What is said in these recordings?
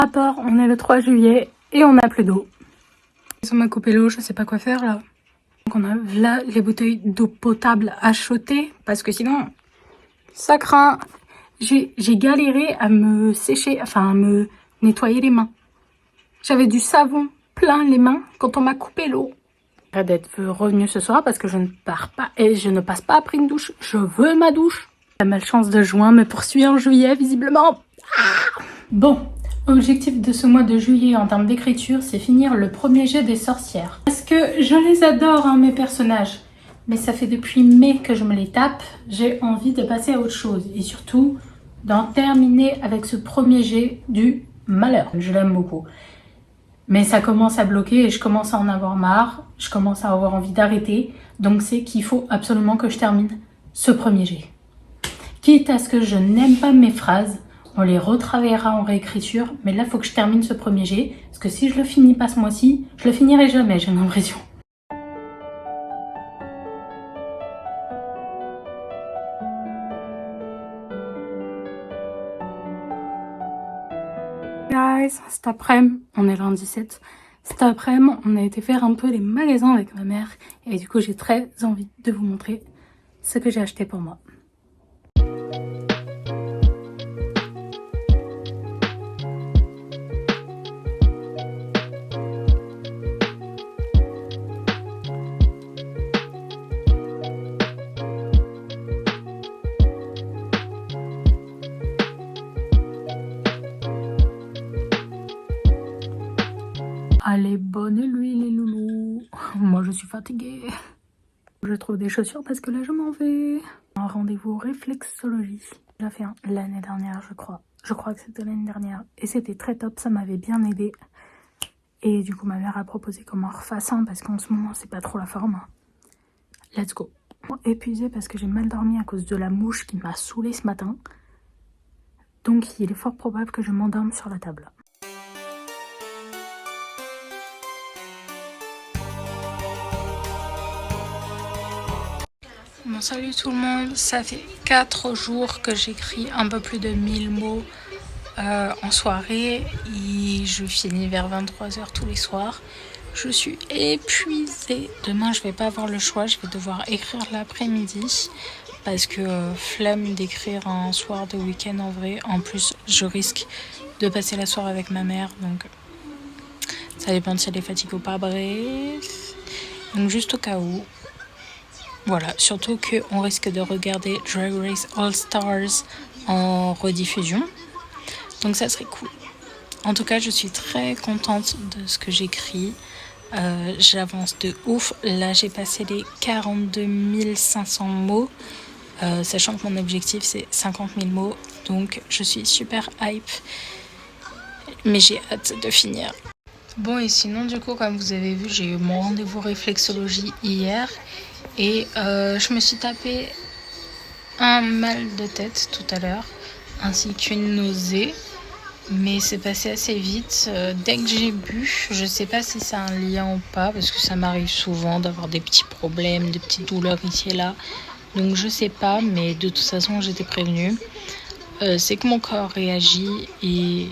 Rapport, on est le 3 juillet et on n'a plus d'eau. On m'a coupé l'eau, je sais pas quoi faire là. Donc on a là les bouteilles d'eau potable achetées parce que sinon ça craint. J'ai galéré à me sécher, enfin à me nettoyer les mains. J'avais du savon plein les mains quand on m'a coupé l'eau. D'être revenue ce soir parce que je ne pars pas et je ne passe pas après une douche. Je veux ma douche. La malchance de juin me poursuit en juillet visiblement. Bon, objectif de ce mois de juillet en termes d'écriture, c'est finir le premier jet des sorcières. Parce que je les adore, hein, mes personnages. Mais ça fait depuis mai que je me les tape. J'ai envie de passer à autre chose. Et surtout, d'en terminer avec ce premier jet du malheur. Je l'aime beaucoup. Mais ça commence à bloquer et je commence à en avoir marre. Je commence à avoir envie d'arrêter. Donc c'est qu'il faut absolument que je termine ce premier jet. Quitte à ce que je n'aime pas mes phrases, on les retravaillera en réécriture. Mais là, il faut que je termine ce premier jet. Parce que si je le finis pas ce mois-ci, je le finirai jamais, j'ai l'impression. Guys, cet après-midi, on est lundi 7. Cet après-midi, on a été faire un peu les magasins avec ma mère. Et du coup, j'ai très envie de vous montrer ce que j'ai acheté pour moi. Allez, bonne nuit les loulous. Moi, je suis fatiguée. Je trouve des chaussures parce que là, je m'en vais. Un rendez-vous réflexologie. J'ai fait un l'année dernière, je crois. Je crois que c'était l'année dernière. Et c'était très top, ça m'avait bien aidé. Et du coup, ma mère a proposé qu'on m'en refasse un parce qu'en ce moment, c'est pas trop la forme. Let's go. Épuisée parce que j'ai mal dormi à cause de la mouche qui m'a saoulée ce matin. Donc, il est fort probable que je m'endorme sur la table. Bon, salut tout le monde, ça fait 4 jours que j'écris un peu plus de 1000 mots en soirée et je finis vers 23h tous les soirs. Je suis épuisée. Demain, je vais pas avoir le choix, je vais devoir écrire l'après-midi parce que flemme d'écrire un soir de week-end en vrai. En plus, je risque de passer la soirée avec ma mère, donc ça dépend si elle est fatiguée ou pas, bref. Donc juste au cas où. Voilà, surtout qu'on risque de regarder Drag Race All Stars en rediffusion. Donc ça serait cool. En tout cas, je suis très contente de ce que j'écris. J'avance de ouf. Là, j'ai passé les 42 500 mots. Sachant que mon objectif, c'est 50 000 mots. Donc, je suis super hype. Mais j'ai hâte de finir. Bon, et sinon, du coup, comme vous avez vu, j'ai eu mon rendez-vous réflexologie hier. Et je me suis tapé un mal de tête tout à l'heure, ainsi qu'une nausée. Mais c'est passé assez vite. Dès que j'ai bu, je sais pas si c'est un lien ou pas, parce que ça m'arrive souvent d'avoir des petits problèmes, des petites douleurs ici et là. Donc je sais pas, mais de toute façon j'étais prévenue. C'est que mon corps réagit et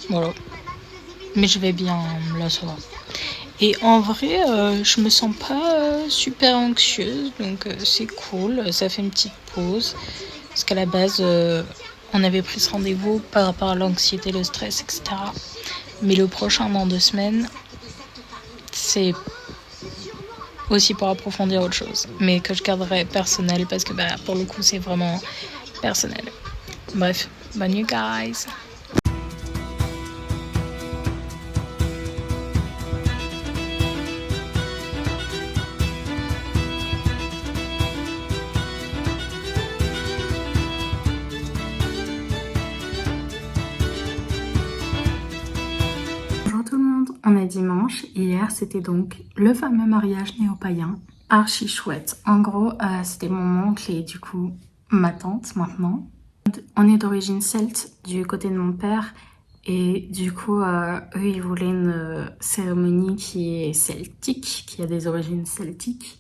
voilà. Mais je vais bien, là ça va. Et en vrai, je me sens pas super anxieuse, donc c'est cool. Ça fait une petite pause. Parce qu'à la base, on avait pris ce rendez-vous par rapport à l'anxiété, le stress, etc. Mais le prochain, dans 2 semaines, c'est aussi pour approfondir autre chose. Mais que je garderai personnel, parce que pour le coup, c'est vraiment personnel. Bref, bonne nuit, guys! On est dimanche, hier c'était donc le fameux mariage néo-païen, archi chouette. En gros, c'était mon oncle et du coup ma tante maintenant. On est d'origine celte du côté de mon père et du coup eux ils voulaient une cérémonie qui est celtique, qui a des origines celtiques.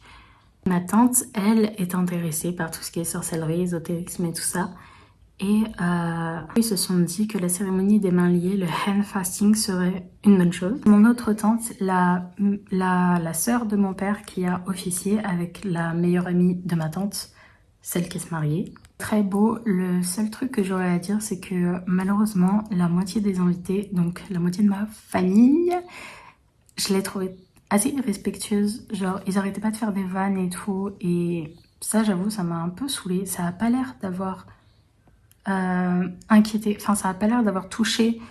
Ma tante, elle, est intéressée par tout ce qui est sorcellerie, ésotérisme et tout ça. Et ils se sont dit que la cérémonie des mains liées, le hand fasting, serait une bonne chose. Mon autre tante, la sœur de mon père qui a officié avec la meilleure amie de ma tante, celle qui est mariée. Très beau. Le seul truc que j'aurais à dire, c'est que malheureusement, la moitié des invités, donc la moitié de ma famille, je l'ai trouvée assez irrespectueuse. Genre, ils arrêtaient pas de faire des vannes et tout. Et ça, j'avoue, ça m'a un peu saoulée. Ça a pas l'air d'avoir inquiété. Enfin, ça a pas l'air d'avoir touché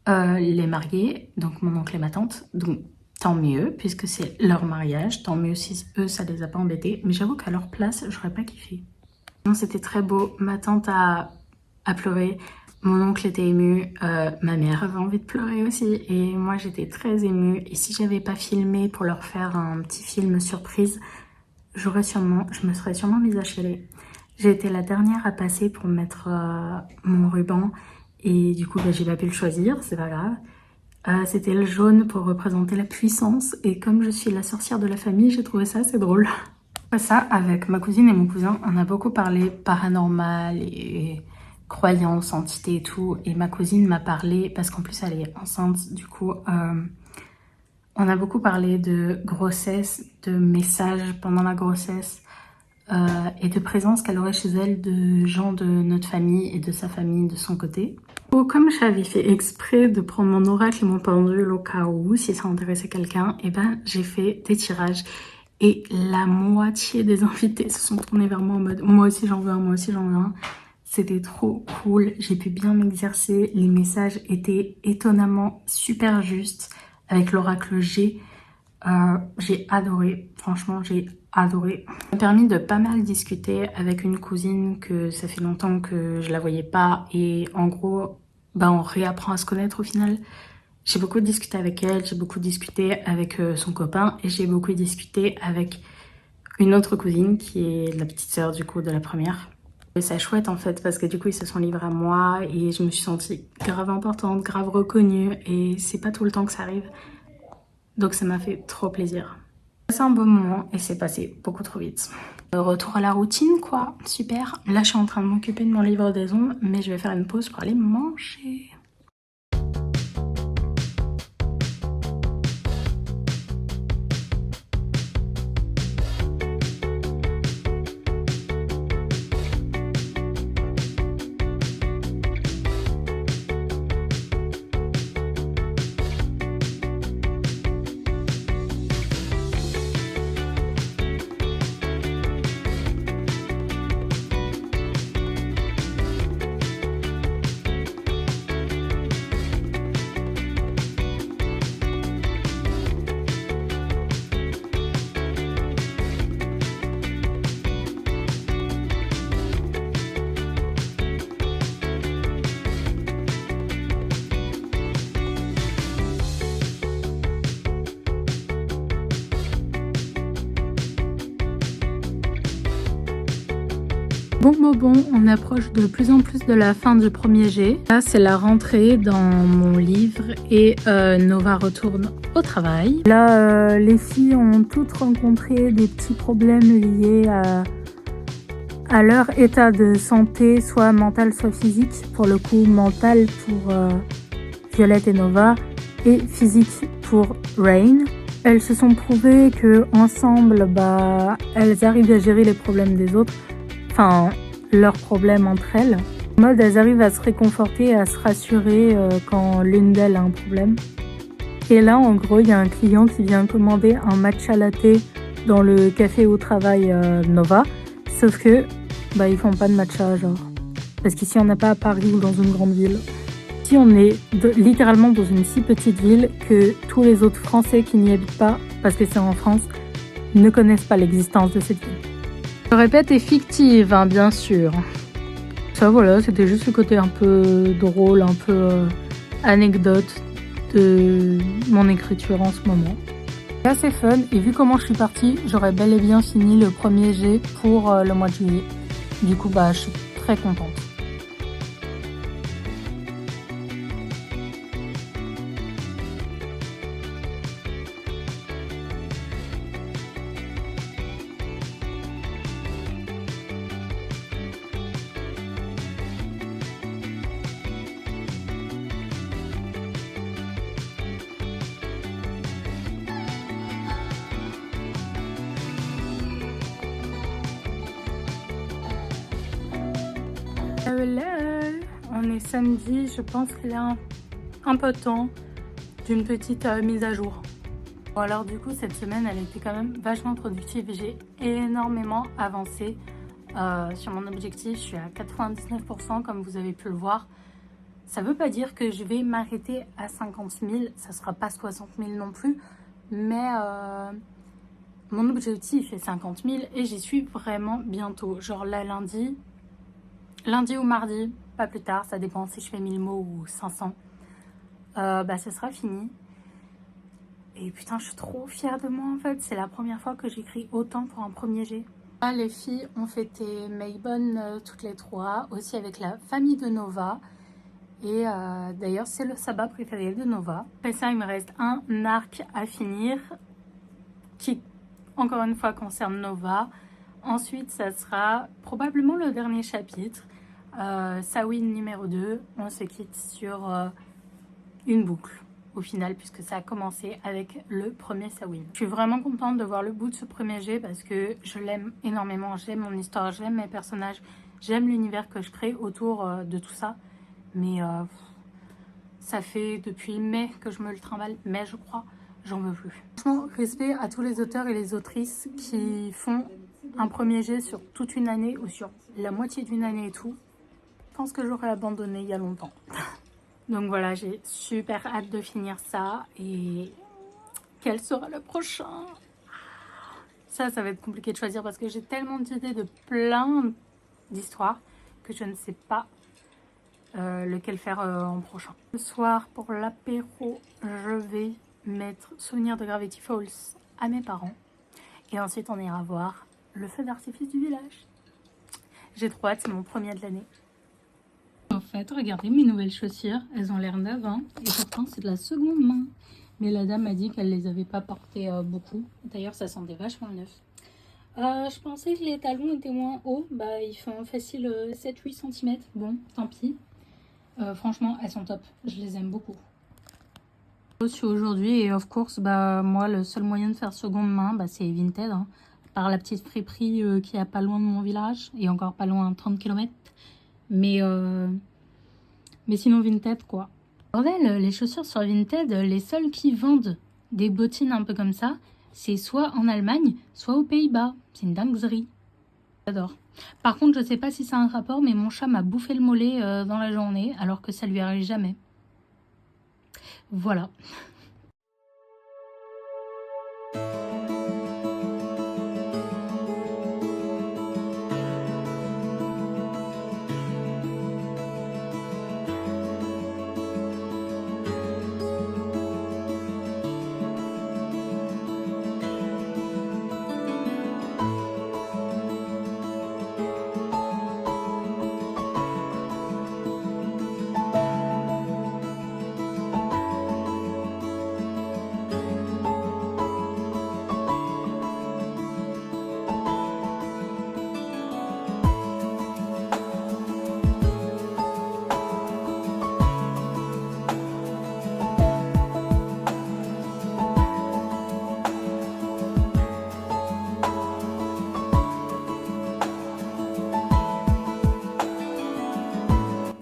les mariés, donc mon oncle et ma tante. Donc, tant mieux, puisque c'est leur mariage. Tant mieux si eux, ça les a pas embêtés. Mais j'avoue qu'à leur place, j'aurais pas kiffé. Non, c'était très beau. Ma tante a pleuré. Mon oncle était ému. Ma mère avait envie de pleurer aussi. Et moi, j'étais très émue. Et si j'avais pas filmé pour leur faire un petit film surprise, je me serais sûrement mise à chialer. J'ai été la dernière à passer pour mettre mon ruban. Et du coup, j'ai pas pu le choisir. C'est pas grave. C'était le jaune pour représenter la puissance. Et comme je suis la sorcière de la famille, j'ai trouvé ça assez drôle. Ça, avec ma cousine et mon cousin, on a beaucoup parlé paranormal et croyances, entités et tout. Et ma cousine m'a parlé, parce qu'en plus elle est enceinte, du coup, on a beaucoup parlé de grossesse, de messages pendant la grossesse et de présence qu'elle aurait chez elle de gens de notre famille et de sa famille de son côté. Comme j'avais fait exprès de prendre mon oracle et mon pendule au cas où, si ça intéressait quelqu'un, et ben j'ai fait des tirages. Et la moitié des invités se sont tournés vers moi en mode « moi aussi j'en veux un, moi aussi j'en veux un ». C'était trop cool, j'ai pu bien m'exercer, les messages étaient étonnamment super justes avec l'oracle G. J'ai adoré, franchement j'ai adoré. Ça m'a permis de pas mal discuter avec une cousine que ça fait longtemps que je la voyais pas et en gros, on réapprend à se connaître au final. J'ai beaucoup discuté avec elle, j'ai beaucoup discuté avec son copain et j'ai beaucoup discuté avec une autre cousine qui est la petite sœur du coup de la première. Et c'est chouette en fait parce que du coup ils se sont livrés à moi et je me suis sentie grave importante, grave reconnue et c'est pas tout le temps que ça arrive. Donc ça m'a fait trop plaisir. C'est un beau moment et c'est passé beaucoup trop vite. Retour à la routine quoi, super. Là je suis en train de m'occuper de mon livraison mais je vais faire une pause pour aller manger. Bon, on approche de plus en plus de la fin du premier jet. Là, c'est la rentrée dans mon livre et Nova retourne au travail. Là, les filles ont toutes rencontré des petits problèmes liés à leur état de santé, soit mental, soit physique. Pour le coup, mental pour Violette et Nova et physique pour Rain. Elles se sont prouvées que ensemble, elles arrivent à gérer les problèmes des autres. Enfin, leurs problèmes entre elles. En mode, elles arrivent à se réconforter, à se rassurer quand l'une d'elles a un problème. Et là, en gros, il y a un client qui vient commander un matcha latte dans le café où travaille Nova. Sauf que, ils font pas de matcha, genre. Parce qu'ici, on n'a pas à Paris ou dans une grande ville. Ici, on est littéralement dans une si petite ville que tous les autres Français qui n'y habitent pas, parce que c'est en France, ne connaissent pas l'existence de cette ville. Je répète, est fictive, hein, bien sûr. Ça, voilà, c'était juste le côté un peu drôle, un peu anecdote de mon écriture en ce moment. C'est assez fun, et vu comment je suis partie, j'aurais bel et bien fini le premier jet pour le mois de juillet. Du coup, je suis très contente. On est samedi, je pense qu'il y a un peu de temps d'une petite mise à jour. Bon alors du coup cette semaine elle a été quand même vachement productive et j'ai énormément avancé sur mon objectif. Je suis à 99% comme vous avez pu le voir. Ça veut pas dire que je vais m'arrêter à 50 000, ça sera pas 60 000 non plus, mais mon objectif est 50 000 et j'y suis vraiment bientôt. Genre là lundi ou mardi, pas plus tard, ça dépend si je fais 1000 mots ou 500. Ce sera fini. Et putain, je suis trop fière de moi en fait. C'est la première fois que j'écris autant pour un premier jet. Là, les filles ont fêté Maybonne toutes les trois, aussi avec la famille de Nova. Et d'ailleurs, c'est le sabbat préféré de Nova. Après ça, il me reste un arc à finir qui, encore une fois, concerne Nova. Ensuite, ça sera probablement le dernier chapitre. Samhain numéro 2. On se quitte sur une boucle au final, puisque ça a commencé avec le premier Samhain. Je suis vraiment contente de voir le bout de ce premier jet parce que je l'aime énormément. J'aime mon histoire, j'aime mes personnages, j'aime l'univers que je crée autour de tout ça. Mais ça fait depuis mai que je me le trimballe, mai je crois, j'en veux plus. Franchement, respect à tous les auteurs et les autrices qui font un premier jet sur toute une année ou sur la moitié d'une année et tout. Je pense que j'aurais abandonné il y a longtemps. Donc voilà, j'ai super hâte de finir ça. Et quel sera le prochain? Ça va être compliqué de choisir parce que j'ai tellement d'idées de plein d'histoires que je ne sais pas lequel faire en prochain. Ce soir, pour l'apéro, je vais mettre Souvenir de Gravity Falls à mes parents. Et ensuite, on ira voir le feu d'artifice du village. J'ai trop hâte, c'est mon premier de l'année. En fait, regardez mes nouvelles chaussures, elles ont l'air neuves, hein, et pourtant c'est de la seconde main. Mais la dame m'a dit qu'elle les avait pas portées beaucoup. D'ailleurs, ça sentait vachement neuf. Je pensais que les talons étaient moins hauts. Ils font facile 7-8 cm. Bon, tant pis. Franchement, elles sont top. Je les aime beaucoup. Je suis aujourd'hui et of course, moi, le seul moyen de faire seconde main, c'est Vinted. Hein, par la petite friperie qui est pas loin de mon village et encore pas loin, 30 km. Mais sinon Vinted quoi. Bordel, les chaussures sur Vinted, les seuls qui vendent des bottines un peu comme ça, c'est soit en Allemagne, soit aux Pays-Bas. C'est une dinguerie. J'adore. Par contre, je sais pas si c'est un rapport, mais mon chat m'a bouffé le mollet dans la journée, alors que ça lui arrive jamais. Voilà.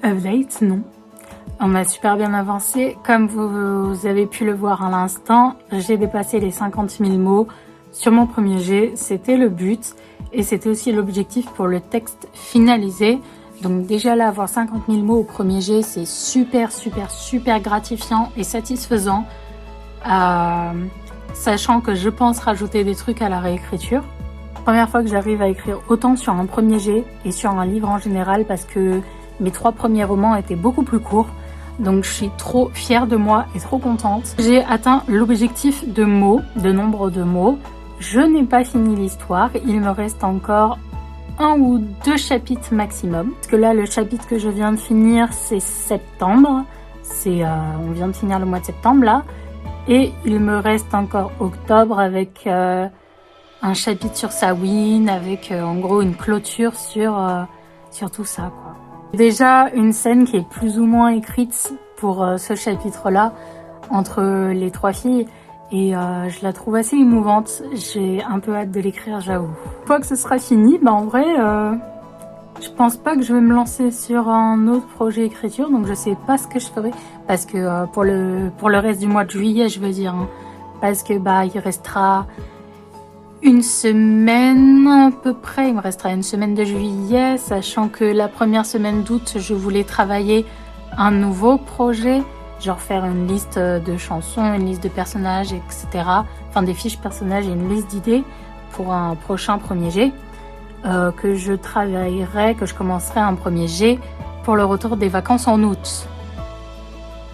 Update, non. On a super bien avancé. Comme vous avez pu le voir à l'instant, j'ai dépassé les 50 000 mots sur mon premier jet. C'était le but et c'était aussi l'objectif pour le texte finalisé. Donc déjà là, avoir 50 000 mots au premier jet, c'est super gratifiant et satisfaisant. Sachant que je pense rajouter des trucs à la réécriture. Première fois que j'arrive à écrire autant sur un premier jet et sur un livre en général parce que mes 3 premiers romans étaient beaucoup plus courts, donc je suis trop fière de moi et trop contente. J'ai atteint l'objectif de mots, de nombre de mots. Je n'ai pas fini l'histoire, il me reste encore 1 ou 2 chapitres maximum. Parce que là, le chapitre que je viens de finir, c'est septembre. On vient de finir le mois de septembre là. Et il me reste encore octobre avec un chapitre sur Samhain, avec en gros une clôture sur tout ça, quoi. Déjà une scène qui est plus ou moins écrite pour ce chapitre-là entre les 3 filles et je la trouve assez émouvante. J'ai un peu hâte de l'écrire, j'avoue. Une fois que ce sera fini, en vrai, Je pense pas que je vais me lancer sur un autre projet écriture, donc je sais pas ce que je ferai, parce que pour le reste du mois de juillet, je veux dire, hein, parce que il restera une semaine à peu près, il me restera une semaine de juillet, sachant que la première semaine d'août, je voulais travailler un nouveau projet, genre faire une liste de chansons, une liste de personnages, etc. Enfin des fiches personnages et une liste d'idées pour un prochain premier jet. Que je travaillerai, que je commencerai un premier jet pour le retour des vacances en août.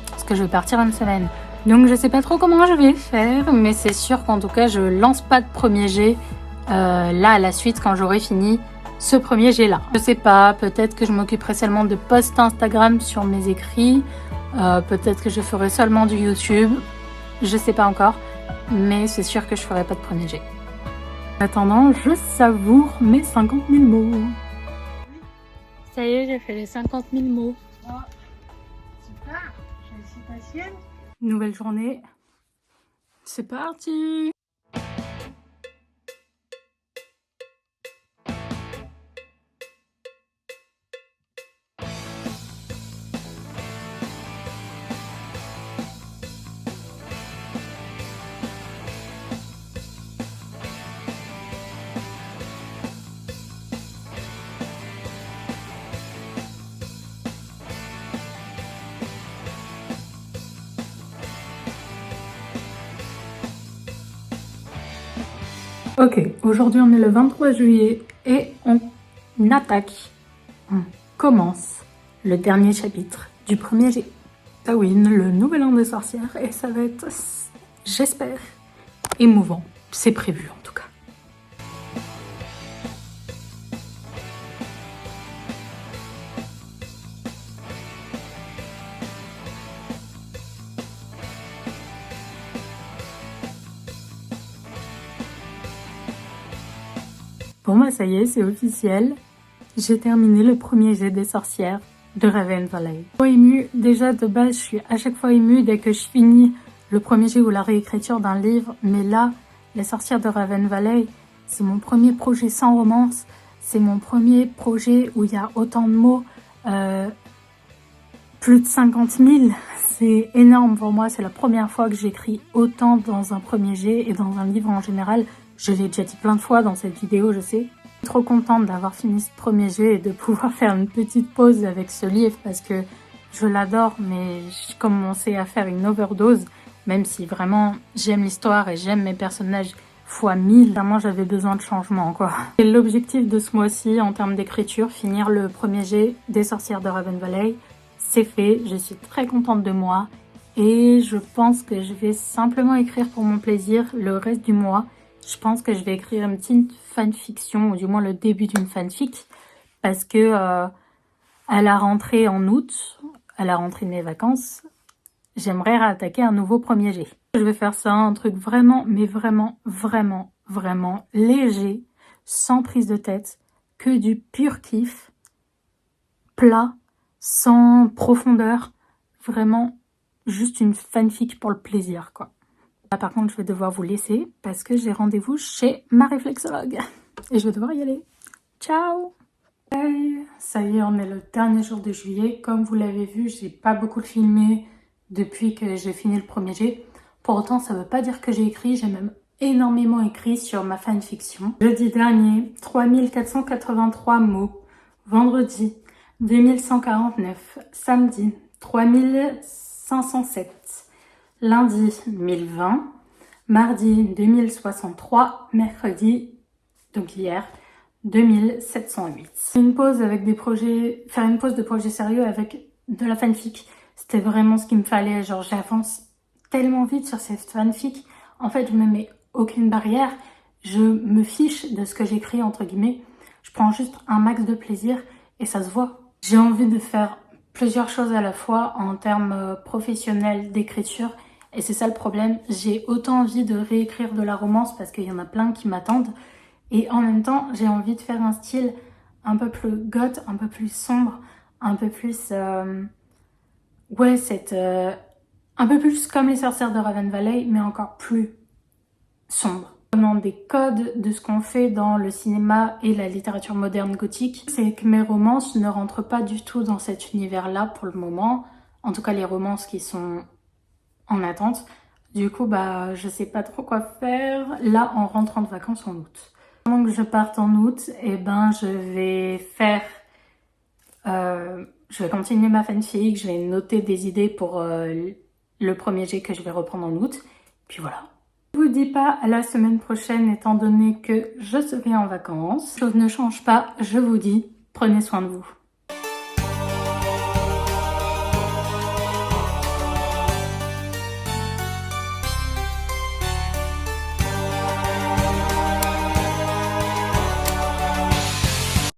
Parce que je vais partir une semaine. Donc je sais pas trop comment je vais faire, mais c'est sûr qu'en tout cas je lance pas de premier jet là à la suite quand j'aurai fini ce premier jet là. Je sais pas, peut-être que je m'occuperai seulement de posts Instagram sur mes écrits, peut-être que je ferai seulement du YouTube, je sais pas encore, mais c'est sûr que je ferai pas de premier jet. En attendant, je savoure mes 50 000 mots. Ça y est, j'ai fait les 50 000 mots. Oh, super, félicitations. Nouvelle journée. C'est parti. Ok, aujourd'hui on est le 23 juillet et on commence le dernier chapitre du premier jet. Samhain, le nouvel an des sorcières, et ça va être, j'espère, émouvant. C'est prévu en tout cas. Bon ça y est, c'est officiel. J'ai terminé le premier jet des sorcières de Raven Valley. Je suis émue, déjà de base, je suis à chaque fois émue dès que je finis le premier jet ou la réécriture d'un livre. Mais là, les sorcières de Raven Valley, c'est mon premier projet sans romance. C'est mon premier projet où il y a autant de mots, plus de 50 000. C'est énorme pour moi, c'est la première fois que j'écris autant dans un premier jet et dans un livre en général. Je l'ai déjà dit plein de fois dans cette vidéo, je sais. Je suis trop contente d'avoir fini ce premier jet et de pouvoir faire une petite pause avec ce livre parce que je l'adore, mais j'ai commencé à faire une overdose, même si vraiment j'aime l'histoire et j'aime mes personnages fois 1000. Vraiment, j'avais besoin de changement, quoi. Et l'objectif de ce mois-ci, en termes d'écriture, finir le premier jet des sorcières de Raven Valley, c'est fait. Je suis très contente de moi et je pense que je vais simplement écrire pour mon plaisir le reste du mois. Je pense que je vais écrire une petite fanfiction, ou du moins le début d'une fanfic, parce que à la rentrée en août, à la rentrée de mes vacances, j'aimerais réattaquer un nouveau premier jet. Je vais faire ça, un truc vraiment, mais vraiment, vraiment, vraiment léger, sans prise de tête, que du pur kiff, plat, sans profondeur, vraiment juste une fanfic pour le plaisir, quoi. Là, par contre, je vais devoir vous laisser parce que j'ai rendez-vous chez ma réflexologue et je vais devoir y aller. Ciao! Hey, ça y est, on est le dernier jour de juillet. Comme vous l'avez vu, j'ai pas beaucoup filmé depuis que j'ai fini le premier jet. Pour autant, ça veut pas dire que j'ai écrit. J'ai même énormément écrit sur ma fanfiction. Jeudi dernier, 3483 mots. Vendredi, 2149. Samedi, 3507. Lundi, 1020. Mardi, 2063. Mercredi, donc hier, 2708. Une pause avec des projets, faire une pause de projets sérieux avec de la fanfic, c'était vraiment ce qu'il me fallait. Genre, j'avance tellement vite sur cette fanfic. En fait, je me mets aucune barrière. Je me fiche de ce que j'écris, entre guillemets. Je prends juste un max de plaisir et ça se voit. J'ai envie de faire plusieurs choses à la fois en termes professionnels d'écriture. Et c'est ça le problème. J'ai autant envie de réécrire de la romance parce qu'il y en a plein qui m'attendent. Et en même temps, j'ai envie de faire un style un peu plus goth, un peu plus sombre, un peu plus... un peu plus comme les sorcières de Raven Valley, mais encore plus sombre. Vraiment des codes de ce qu'on fait dans le cinéma et la littérature moderne gothique, c'est que mes romances ne rentrent pas du tout dans cet univers-là pour le moment. En tout cas, les romances qui sont en attente. Du coup, je sais pas trop quoi faire là en rentrant de vacances en août. Avant que je parte en août, je vais je vais continuer ma fanfic, je vais noter des idées pour le premier jet que je vais reprendre en août. Puis voilà. Je vous dis pas à la semaine prochaine étant donné que je serai en vacances. Chose ne change pas, je vous dis, prenez soin de vous.